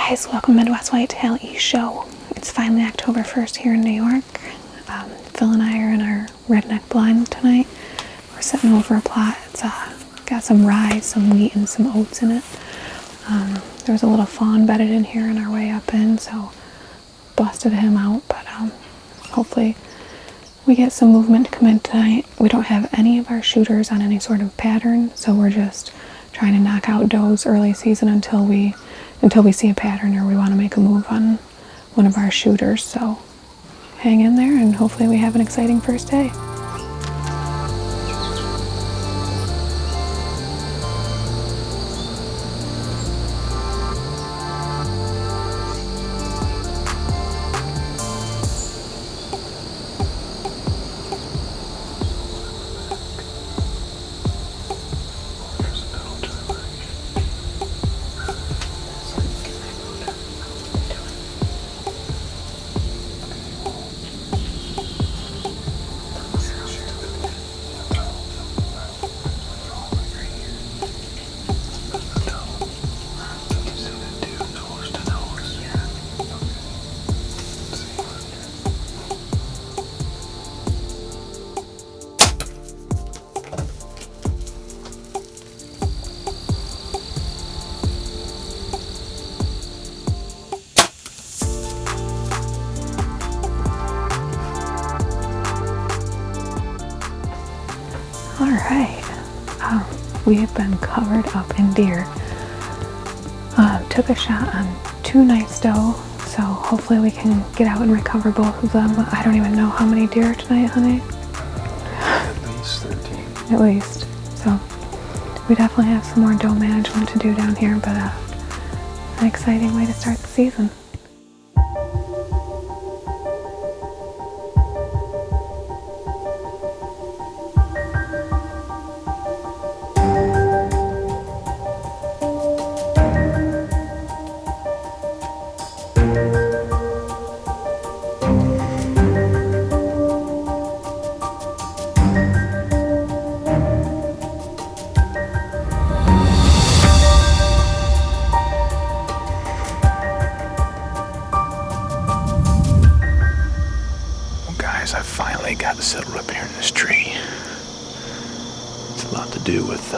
Guys, welcome to Midwest Whitetail E-Show. It's finally October 1st here in New York. Phil and I are in our redneck blind tonight. We're sitting over a plot. It's got some rye, some wheat, and some oats in it. There was a little fawn bedded in here on our way up in, so busted him out, but hopefully we get some movement to come in tonight. We don't have any of our shooters on any sort of pattern, so we're just trying to knock out does early season until we see a pattern or we want to make a move on one of our shooters. So hang in there and hopefully we have an exciting first day. Alright, we have been covered up in deer. Took a shot on 2 nice doe, so hopefully we can get out and recover both of them. I don't even know how many deer tonight, honey. At least 13. At least. So we definitely have some more doe management to do down here, but an exciting way to start the season. I finally got settled up here in this tree. It's a lot to do with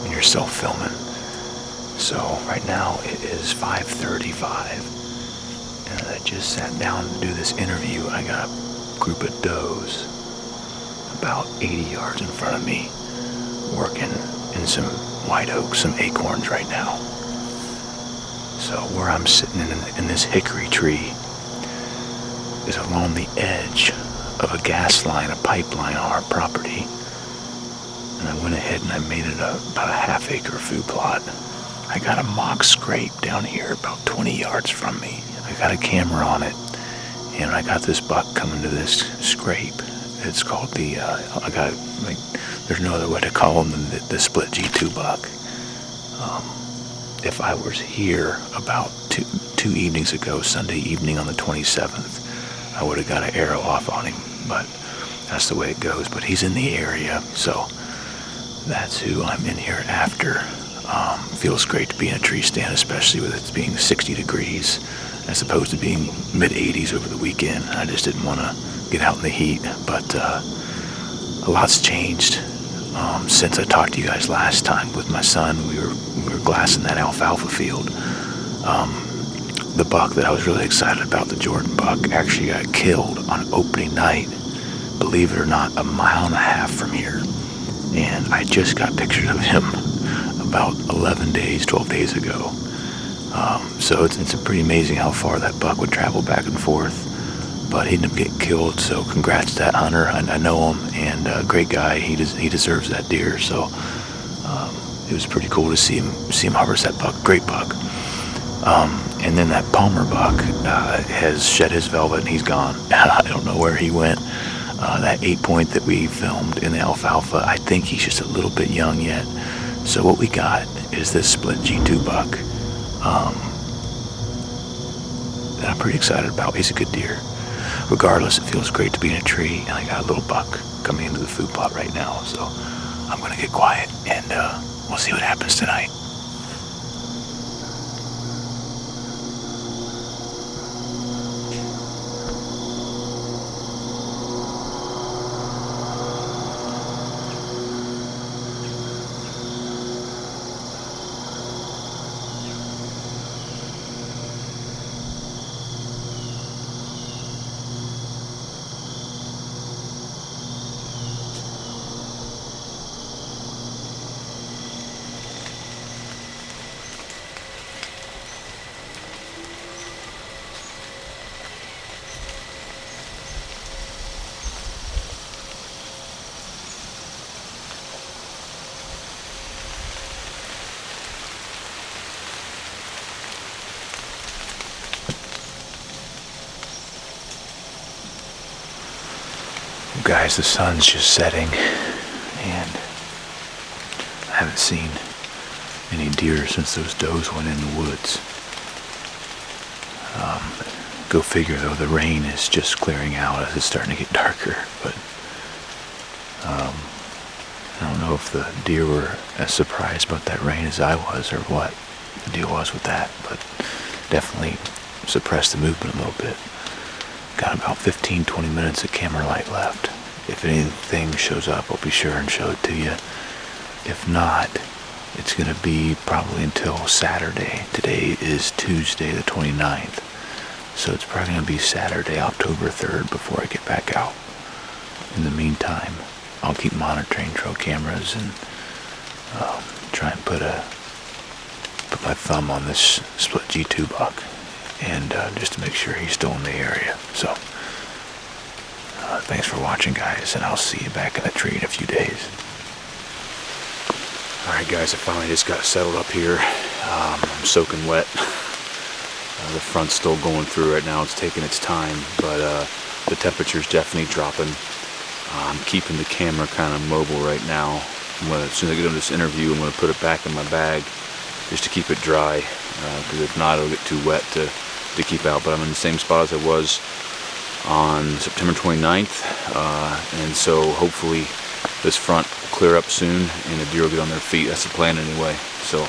when you're self-filming. So right now it is 5:35 and I just sat down to do this interview. I got a group of does about 80 yards in front of me working in some white oaks, some acorns right now. So where I'm sitting in this hickory tree is along the edge of a gas line, a pipeline on our property. And I went ahead and I made it about a half-acre food plot. I got a mock scrape down here about 20 yards from me. I got a camera on it, and I got this buck coming to this scrape. It's called there's no other way to call him than the split G2 buck. If I was here about two evenings ago, Sunday evening on the 27th, I would have got an arrow off on him, but that's the way it goes. But he's in the area, so that's who I'm in here after. Feels great to be in a tree stand, especially with it being 60 degrees as opposed to being mid-80s over the weekend. I just didn't want to get out in the heat, but a lot's changed since I talked to you guys last time with my son. We were glassing that alfalfa field. The buck that I was really excited about, the Jordan buck, actually got killed on opening night, believe it or not, 1.5 miles from here. And I just got pictures of him about 12 days ago. So it's pretty amazing how far that buck would travel back and forth. But he didn't get killed, so congrats to that hunter. I know him, and a great guy. He deserves that deer. So it was pretty cool to see him harvest that buck. Great buck. And then that Palmer buck has shed his velvet and he's gone. I don't know where he went. That 8-point that we filmed in the alfalfa, I think he's just a little bit young yet. So what we got is this split G2 buck that I'm pretty excited about. He's a good deer. Regardless, it feels great to be in a tree, and I got a little buck coming into the food plot right now. So I'm going to get quiet and we'll see what happens tonight. guys, the sun's just setting, and I haven't seen any deer since those does went in the woods. Go figure, though, the rain is just clearing out as it's starting to get darker, but I don't know if the deer were as surprised about that rain as I was, or what the deal was with that, but definitely suppressed the movement a little bit. Got about 15-20 minutes of camera light left. If anything shows up, I'll be sure and show it to you. If not, it's going to be probably until Saturday. Today is Tuesday the 29th. So it's probably going to be Saturday, October 3rd before I get back out. In the meantime, I'll keep monitoring trail cameras and try and put my thumb on this split G2 buck, and just to make sure he's still in the area. So thanks for watching, guys, and I'll see you back in the tree in a few days. Alright guys, I finally just got settled up here. I'm soaking wet. The front's still going through right now. It's taking its time, but the temperature's definitely dropping. I'm keeping the camera kind of mobile right now. As soon as I get on this interview, I'm going to put it back in my bag just to keep it dry, because if not, it'll get too wet to keep out. But I'm in the same spot as I was on September 29th, and so hopefully this front will clear up soon and the deer will get on their feet. That's the plan anyway. So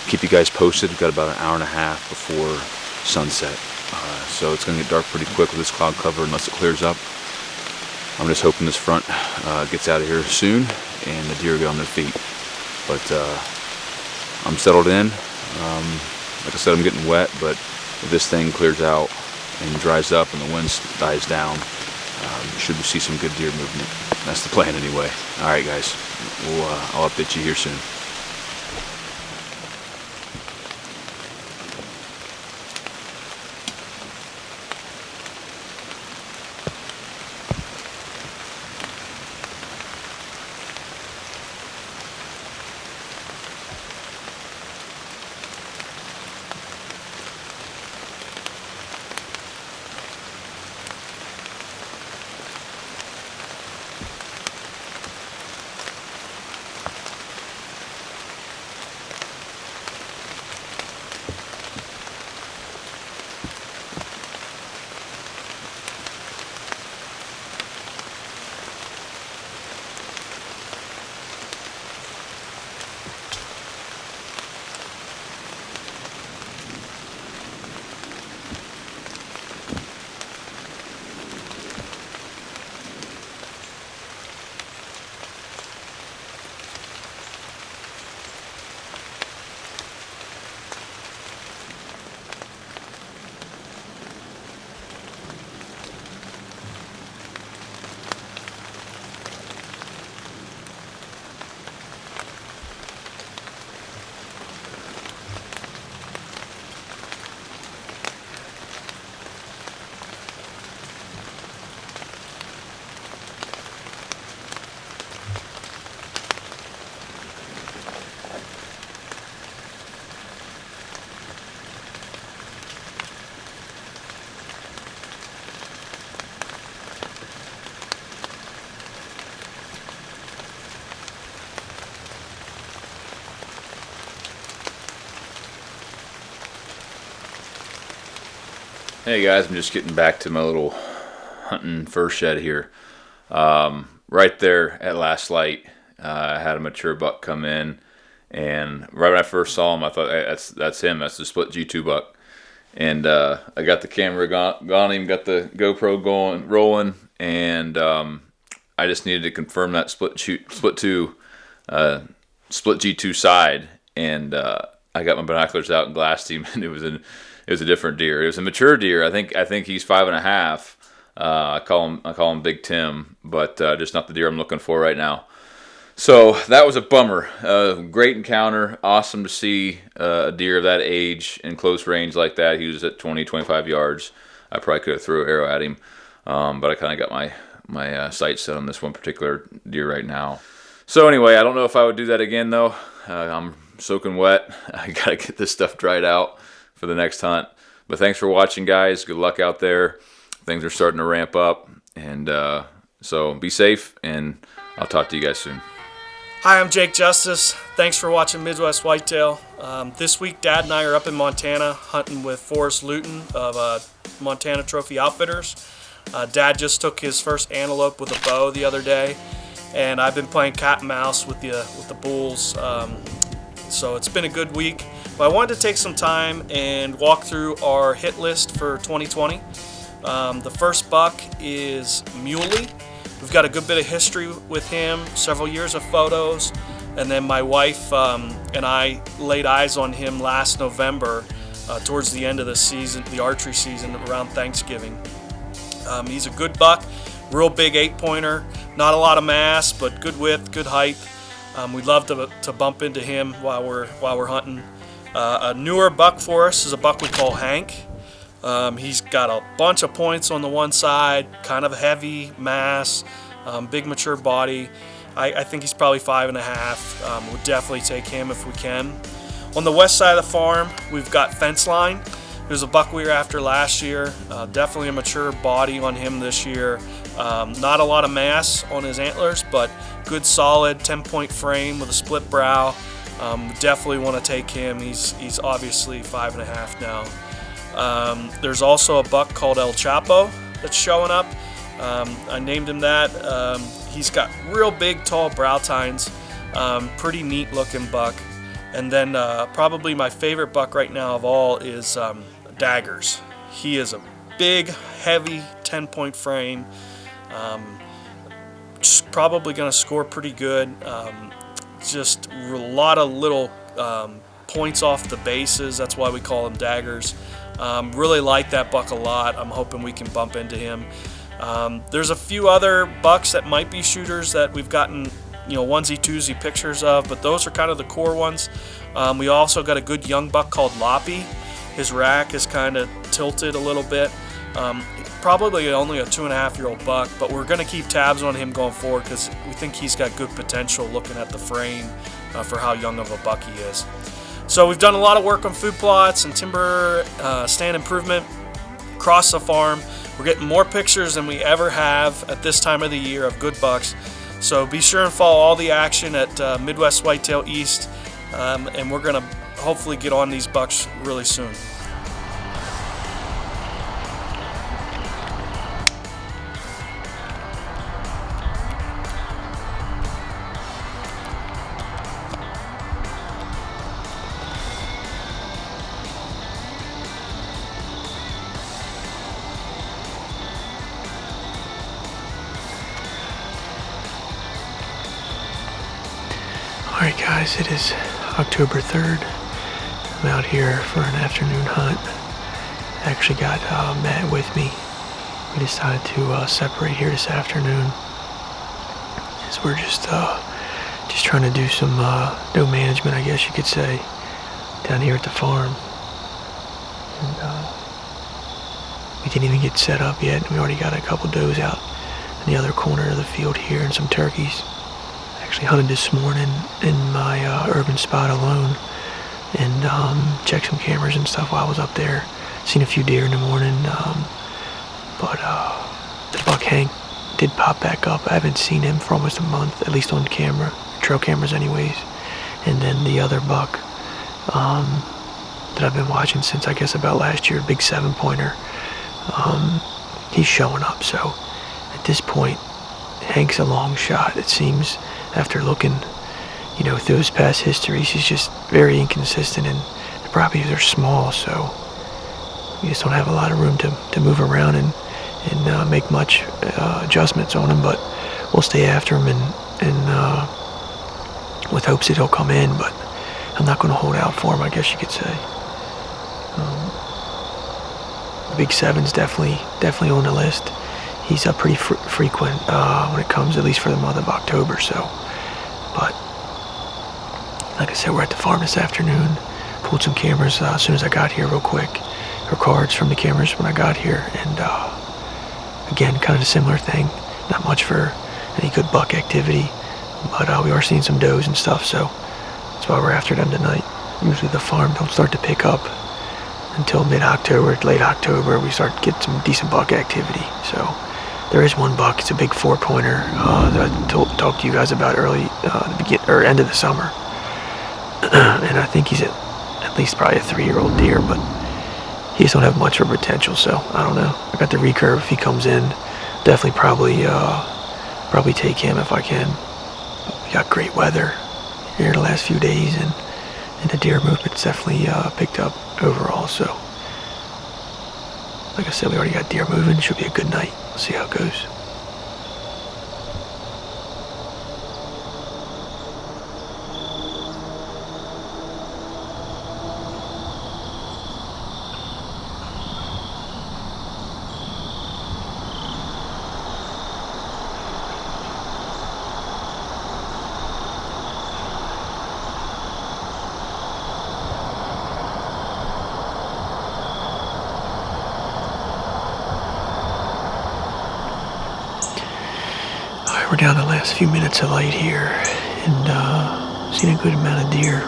keep you guys posted. We've got about an hour and a half before sunset, so it's going to get dark pretty quick with this cloud cover unless it clears up. I'm just hoping this front gets out of here soon and the deer get on their feet. But I'm settled in. Like I said, I'm getting wet, but if this thing clears out and dries up and the wind dies down, should see some good deer movement. That's the plan anyway. Alright guys, I'll update you here soon. Hey guys, I'm just getting back to my little hunting fur shed here. Right there at last light, I had a mature buck come in, and right when I first saw him, I thought, hey, that's him. That's the split G2 buck. And I got the camera got him, got the GoPro rolling, and I just needed to confirm that split G2 side, and I got my binoculars out and glassed him, and it was a different deer. It was a mature deer. I think he's 5.5. I call him Big Tim, but just not the deer I'm looking for right now. So that was a bummer. Great encounter. Awesome to see a deer of that age in close range like that. He was at 20-25 yards. I probably could have threw an arrow at him, but I kind of got my sights set on this one particular deer right now. So anyway, I don't know if I would do that again though. I'm soaking wet. I gotta get this stuff dried out for the next hunt. But thanks for watching, guys. Good luck out there. Things are starting to ramp up, and So be safe, and I'll talk to you guys soon. Hi, I'm Jake Justus. Thanks for watching Midwest Whitetail. This week, Dad and I are up in Montana hunting with Forrest Luton of Montana Trophy Outfitters. Dad just took his first antelope with a bow the other day, and I've been playing cat and mouse with the bulls. So it's been a good week. But I wanted to take some time and walk through our hit list for 2020. The first buck is Muley. We've got a good bit of history with him, several years of photos, and then my wife and I laid eyes on him last November towards the end of the season, the archery season, around Thanksgiving. He's a good buck, real big 8-pointer, not a lot of mass, but good width, good height. We'd love to bump into him while we're hunting. A newer buck for us is a buck we call Hank. He's got a bunch of points on the one side, kind of heavy mass, big mature body. I think he's probably 5.5. We'll definitely take him if we can. On the west side of the farm, we've got Fence Line. There's a buck we were after last year. Definitely a mature body on him this year. Not a lot of mass on his antlers, but good solid 10-point frame with a split brow. Definitely want to take him. He's obviously 5.5 now. There's also a buck called El Chapo that's showing up. I named him that. He's got real big, tall brow tines. Pretty neat looking buck. And then probably my favorite buck right now of all is Daggers. He is a big, heavy 10-point frame. Probably going to score pretty good. Just a lot of little points off the bases. That's why we call them Daggers. Really like that buck a lot. I'm hoping we can bump into him. There's a few other bucks that might be shooters that we've gotten, onesie-twosie pictures of, but those are kind of the core ones. We also got a good young buck called Loppy. His rack is kind of tilted a little bit. Probably only a 2.5-year-old buck, but we're going to keep tabs on him going forward because we think he's got good potential looking at the frame for how young of a buck he is. So we've done a lot of work on food plots and timber stand improvement across the farm. We're getting more pictures than we ever have at this time of the year of good bucks. So be sure and follow all the action at Midwest Whitetail East, and we're going to hopefully get on these bucks really soon. Alright guys, it is October 3rd. I'm out here for an afternoon hunt. I actually got Matt with me. We decided to separate here this afternoon. As we're just trying to do some doe management, I guess you could say, down here at the farm. And we didn't even get set up yet. We already got a couple does out in the other corner of the field here and some turkeys. Actually hunted this morning in my urban spot alone and checked some cameras and stuff while I was up there. Seen a few deer in the morning, but the buck Hank did pop back up. I haven't seen him for almost a month, at least on camera, trail cameras anyways. And then the other buck that I've been watching since I guess about last year, big 7-pointer, he's showing up. So at this point, Hank's a long shot, it seems. After looking, through his past histories, he's just very inconsistent, and the properties are small, so we just don't have a lot of room to move around and make much adjustments on him. But we'll stay after him and with hopes that he'll come in. But I'm not going to hold out for him, I guess you could say. The big 7's definitely on the list. He's up pretty frequent when it comes, at least for the month of October. So. But like I said, we're at the farm this afternoon. Pulled some cameras as soon as I got here real quick. Or cards from the cameras when I got here. And again, kind of a similar thing. Not much for any good buck activity. But we are seeing some does and stuff, so that's why we're after them tonight. Usually the farm don't start to pick up until mid-October, late October. We start to get some decent buck activity. So There is one buck. It's a big 4-pointer that I talked to you guys about early, end of the summer. And I think he's at least probably a 3-year-old deer, but he just don't have much of a potential, so I don't know. I got the recurve if he comes in. Definitely probably take him if I can. But we got great weather here the last few days, and the deer movement's definitely picked up overall, so like I said, we already got deer moving. Should be a good night. We'll see how it goes. We're down the last few minutes of light here, and seen a good amount of deer.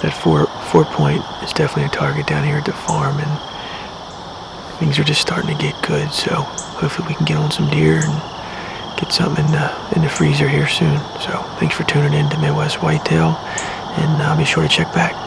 That four point is definitely a target down here at the farm, and things are just starting to get good. So hopefully we can get on some deer and get something in the freezer here soon. So thanks for tuning in to Midwest Whitetail, and be sure to check back.